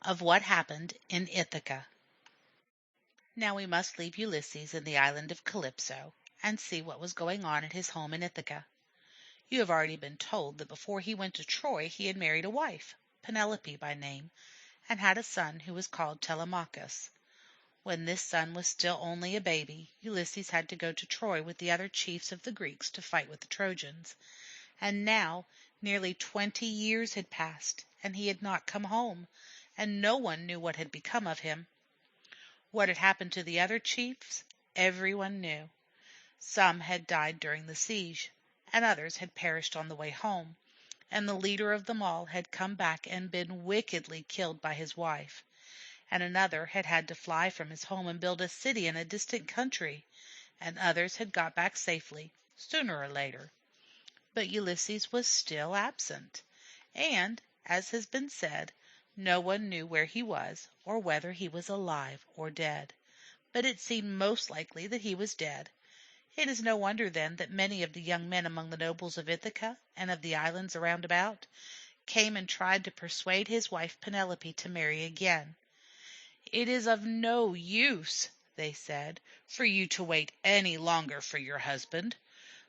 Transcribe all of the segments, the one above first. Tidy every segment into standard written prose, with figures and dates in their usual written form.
of what happened in Ithaca. Now we must leave Ulysses in the island of Calypso and see what was going on at his home in Ithaca. You have already been told that before he went to Troy he had married a wife, Penelope by name, and had a son who was called Telemachus. When this son was still only a baby, Ulysses had to go to Troy with the other chiefs of the Greeks to fight with the Trojans. And now nearly 20 years had passed, and he had not come home, and no one knew what had become of him. What had happened to the other chiefs, everyone knew. Some had died during the siege, and others had perished on the way home, and the leader of them all had come back and been wickedly killed by his wife, and another had had to fly from his home and build a city in a distant country, and others had got back safely, sooner or later. But Ulysses was still absent, and, as has been said, no one knew where he was or whether he was alive or dead. But it seemed most likely that he was dead. It is no wonder, then, that many of the young men among the nobles of Ithaca and of the islands around about came and tried to persuade his wife Penelope to marry again. "It is of no use," they said, "for you to wait any longer for your husband.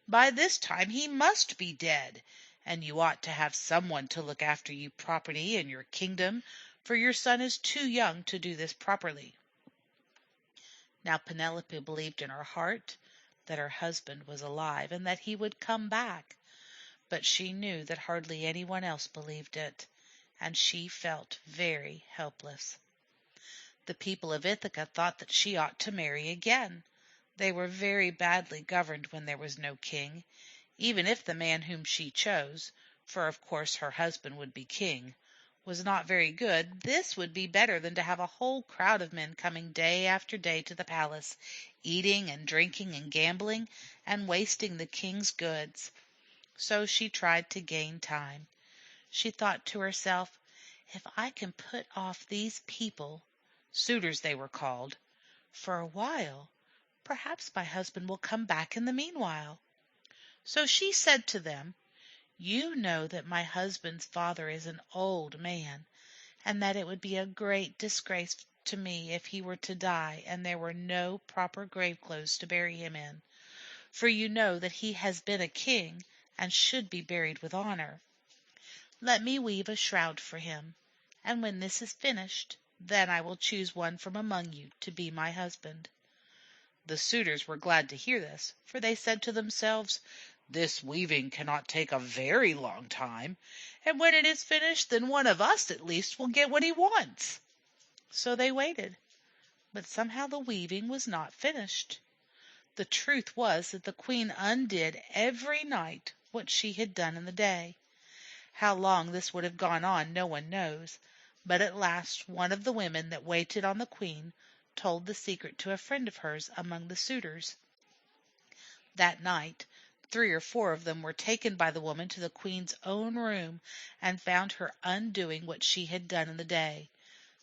By this time he must be dead, and you ought to have someone to look after your property and your kingdom, for your son is too young to do this properly." Now Penelope believed in her heart that her husband was alive and that he would come back, but she knew that hardly anyone else believed it, and she felt very helpless. The people of Ithaca thought that she ought to marry again. They were very badly governed when there was no king. Even if the man whom she chose, for of course her husband would be king, was not very good, this would be better than to have a whole crowd of men coming day after day to the palace, eating and drinking and gambling, and wasting the king's goods. So she tried to gain time. She thought to herself, "If I can put off these people," suitors they were called, "for a while, perhaps my husband will come back in the meanwhile." So she said to them, "You know that my husband's father is an old man, and that it would be a great disgrace to me if he were to die and there were no proper grave clothes to bury him in, for you know that he has been a king and should be buried with honor. Let me weave a shroud for him, and when this is finished, then I will choose one from among you to be my husband." The suitors were glad to hear this, for they said to themselves, "This weaving cannot take a very long time, and when it is finished, then one of us at least will get what he wants." So they waited, but somehow the weaving was not finished. The truth was that the queen undid every night what she had done in the day. How long this would have gone on no one knows, but at last one of the women that waited on the queen told the secret to a friend of hers among the suitors. That night 3 or 4 of them were taken by the woman to the queen's own room and found her undoing what she had done in the day.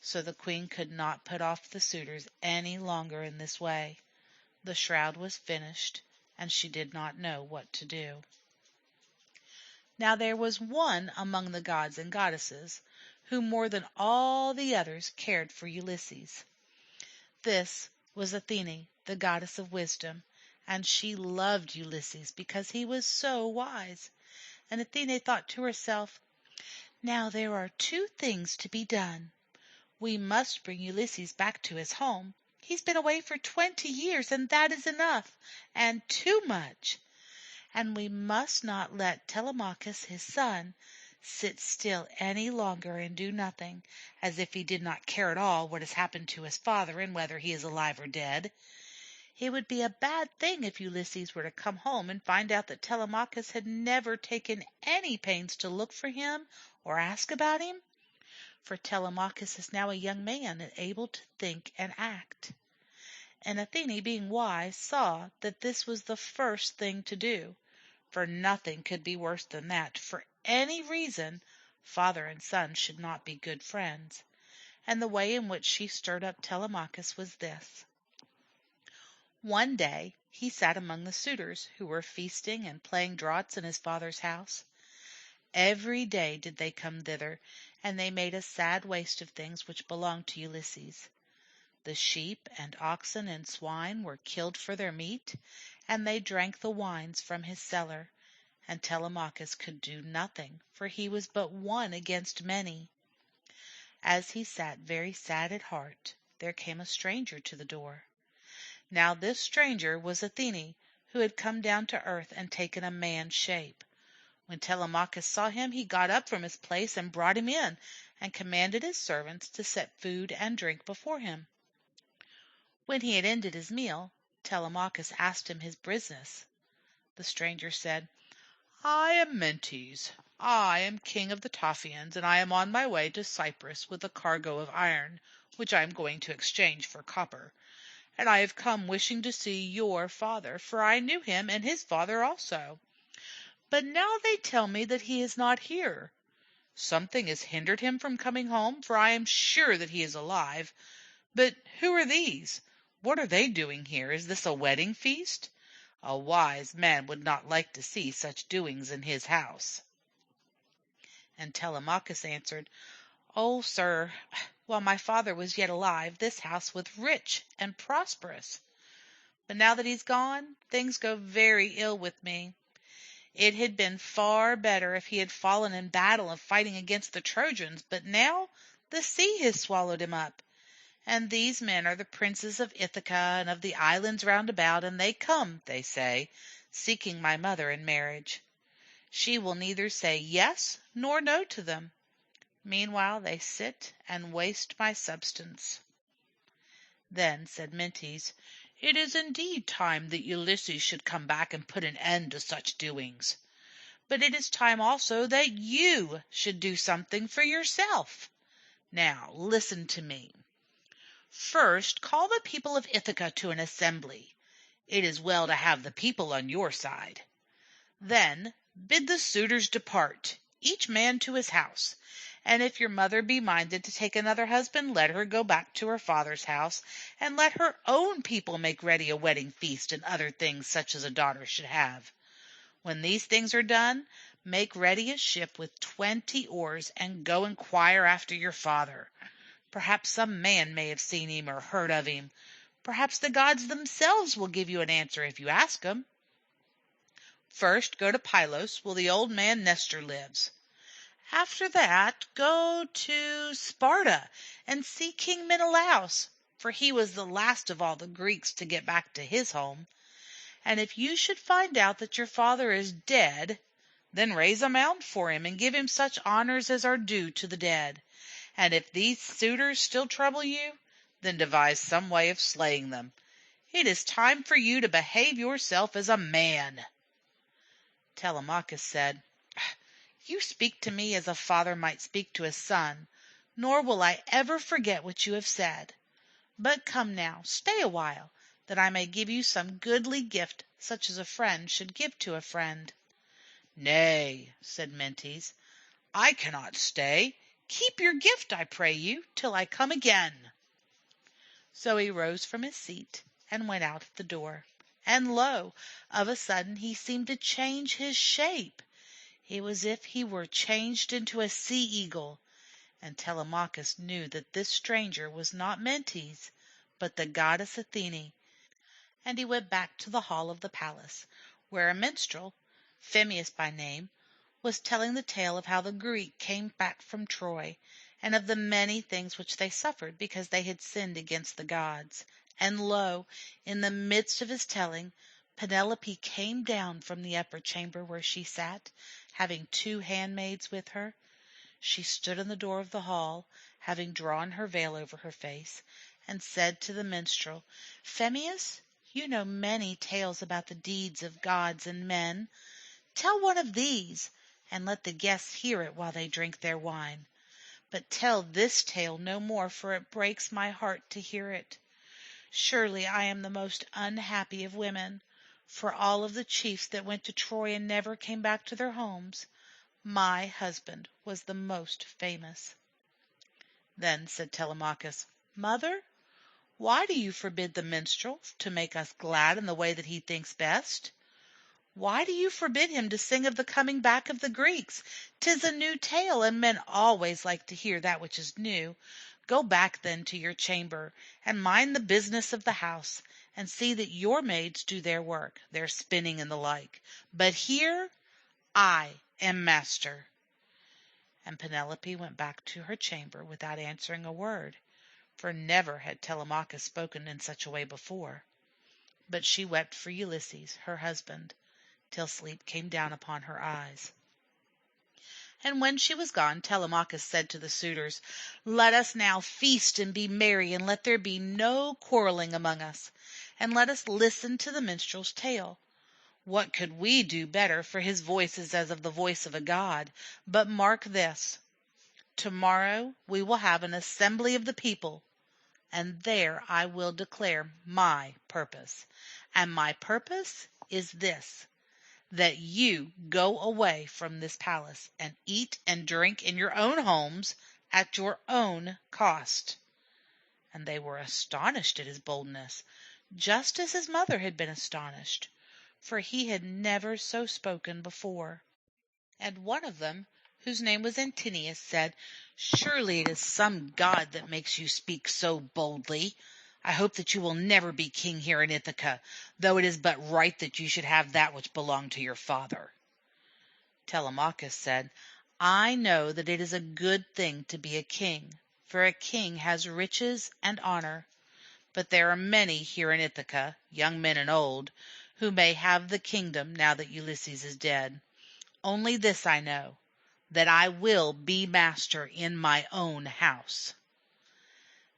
So the queen could not put off the suitors any longer in this way. The shroud was finished, and she did not know what to do. Now there was one among the gods and goddesses who more than all the others cared for Ulysses. This was Athene, the goddess of wisdom, and she loved Ulysses because he was so wise. And Athene thought to herself, "Now there are 2 things to be done. We must bring Ulysses back to his home. He's been away for 20 years, and that is enough, and too much. And we must not let Telemachus, his son, sit still any longer and do nothing, as if he did not care at all what has happened to his father and whether he is alive or dead. It would be a bad thing if Ulysses were to come home and find out that Telemachus had never taken any pains to look for him or ask about him, for Telemachus is now a young man and able to think and act." And Athene, being wise, saw that this was the first thing to do, for nothing could be worse than that, for any reason, father and son should not be good friends. And the way in which she stirred up Telemachus was this. One day he sat among the suitors, who were feasting and playing draughts in his father's house. Every day did they come thither, and they made a sad waste of things which belonged to Ulysses. The sheep and oxen and swine were killed for their meat, and they drank the wines from his cellar, and Telemachus could do nothing, for he was but one against many. As he sat very sad at heart, there came a stranger to the door. Now this stranger was Athene, who had come down to earth and taken a man's shape. When Telemachus saw him, he got up from his place and brought him in, and commanded his servants to set food and drink before him. When he had ended his meal, Telemachus asked him his business. The stranger said, "I am Mentes. I am king of the Taphians, and I am on my way to Cyprus with a cargo of iron, which I am going to exchange for copper. And I have come wishing to see your father, for I knew him and his father also. But now they tell me that he is not here. Something has hindered him from coming home, for I am sure that he is alive. But who are these? What are they doing here? Is this a wedding feast? A wise man would not like to see such doings in his house." And Telemachus answered, "Oh, sir, while my father was yet alive, this house was rich and prosperous. But now that he's gone, things go very ill with me. It had been far better if he had fallen in battle and fighting against the Trojans, but now the sea has swallowed him up. And these men are the princes of Ithaca and of the islands round about, and they come, they say, seeking my mother in marriage. She will neither say yes nor no to them. Meanwhile they sit and waste my substance." Then said Mentes, "It is indeed time that Ulysses should come back and put an end to such doings. But it is time also that you should do something for yourself. Now listen to me. First, call the people of Ithaca to an assembly. It is well to have the people on your side. Then bid the suitors depart, each man to his house. And if your mother be minded to take another husband, let her go back to her father's house, and let her own people make ready a wedding feast and other things such as a daughter should have. When these things are done, make ready a ship with 20 oars, and go inquire after your father. Perhaps some man may have seen him or heard of him. Perhaps the gods themselves will give you an answer if you ask them. First go to Pylos, where the old man Nestor lives. After that, go to Sparta and see King Menelaus, for he was the last of all the Greeks to get back to his home. And if you should find out that your father is dead, then raise a mound for him and give him such honors as are due to the dead. And if these suitors still trouble you, then devise some way of slaying them. It is time for you to behave yourself as a man." Telemachus said, "You speak to me as a father might speak to his son, nor will I ever forget what you have said. But come now, stay a while, that I may give you some goodly gift such as a friend should give to a friend." "Nay," said Mentes, "I cannot stay. Keep your gift, I pray you, till I come again." So he rose from his seat and went out at the door. And lo, of a sudden he seemed to change his shape. It was as if he were changed into a sea-eagle, and Telemachus knew that this stranger was not Mentes, but the goddess Athene. And he went back to the hall of the palace, where a minstrel, Phemius by name, was telling the tale of how the Greeks came back from Troy, and of the many things which they suffered because they had sinned against the gods. And lo, in the midst of his telling, Penelope came down from the upper chamber where she sat, having 2 handmaids with her. She stood in the door of the hall, having drawn her veil over her face, and said to the minstrel, "Phemius, you know many tales about the deeds of gods and men. Tell one of these, and let the guests hear it while they drink their wine. But tell this tale no more, for it breaks my heart to hear it. Surely I am the most unhappy of women, for all of the chiefs that went to Troy and never came back to their homes, my husband was the most famous." Then said Telemachus, "Mother, why do you forbid the minstrel to make us glad in the way that he thinks best?" Why do you forbid him to sing of the coming back of the Greeks? 'Tis a new tale, and men always like to hear that which is new. Go back then to your chamber, and mind the business of the house, and see that your maids do their work, their spinning and the like. But here I am master." And Penelope went back to her chamber without answering a word, for never had Telemachus spoken in such a way before. But she wept for Ulysses, her husband, till sleep came down upon her eyes. And when she was gone, Telemachus said to the suitors, "Let us now feast and be merry, and let there be no quarreling among us, and let us listen to the minstrel's tale. What could we do better, for his voice is as of the voice of a god? But mark this, tomorrow we will have an assembly of the people, and there I will declare my purpose. And my purpose is this, that you go away from this palace and eat and drink in your own homes at your own cost." And they were astonished at his boldness, just as his mother had been astonished, for he had never so spoken before. And one of them, whose name was Antinous, said, "Surely it is some god that makes you speak so boldly. I hope that you will never be king here in Ithaca, though it is but right that you should have that which belonged to your father." Telemachus said, "I know that it is a good thing to be a king, for a king has riches and honor. But there are many here in Ithaca, young men and old, who may have the kingdom now that Ulysses is dead. Only this I know, that I will be master in my own house."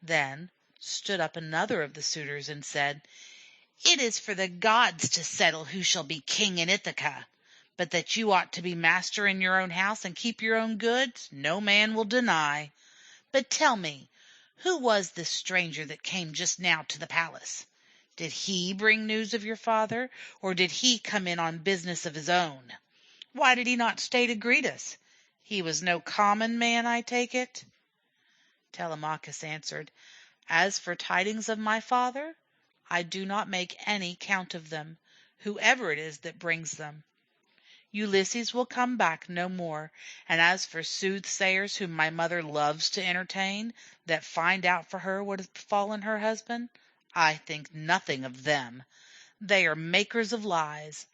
Then stood up another of the suitors and said, "It is for the gods to settle who shall be king in Ithaca. But that you ought to be master in your own house and keep your own goods, no man will deny. But tell me, who was this stranger that came just now to the palace? Did he bring news of your father, or did he come in on business of his own? Why did he not stay to greet us? He was no common man, I take it." Telemachus answered, "As for tidings of my father, I do not make any count of them, whoever it is that brings them. Ulysses will come back no more, and as for soothsayers whom my mother loves to entertain, that find out for her what has befallen her husband, I think nothing of them. They are makers of lies.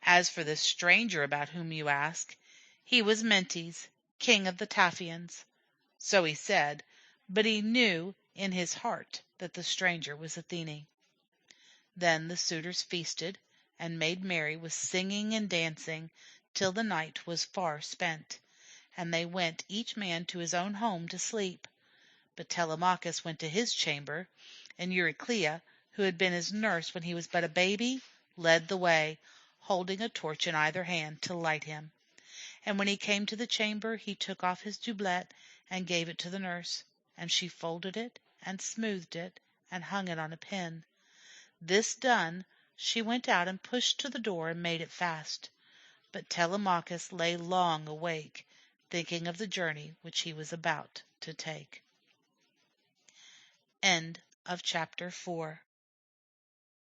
As for this stranger about whom you ask, he was Mentes, king of the Taphians." So he said, but he knew in his heart that the stranger was Athene. Then the suitors feasted and made merry with singing and dancing till the night was far spent, and they went each man to his own home to sleep. But Telemachus went to his chamber, and Euryclea, who had been his nurse when he was but a baby, led the way, holding a torch in either hand to light him. And when he came to the chamber, he took off his doublet and gave it to the nurse, and she folded it and smoothed it and hung it on a pin. This done, she went out and pushed to the door and made it fast. But Telemachus lay long awake, thinking of the journey which he was about to take. End of chapter 4.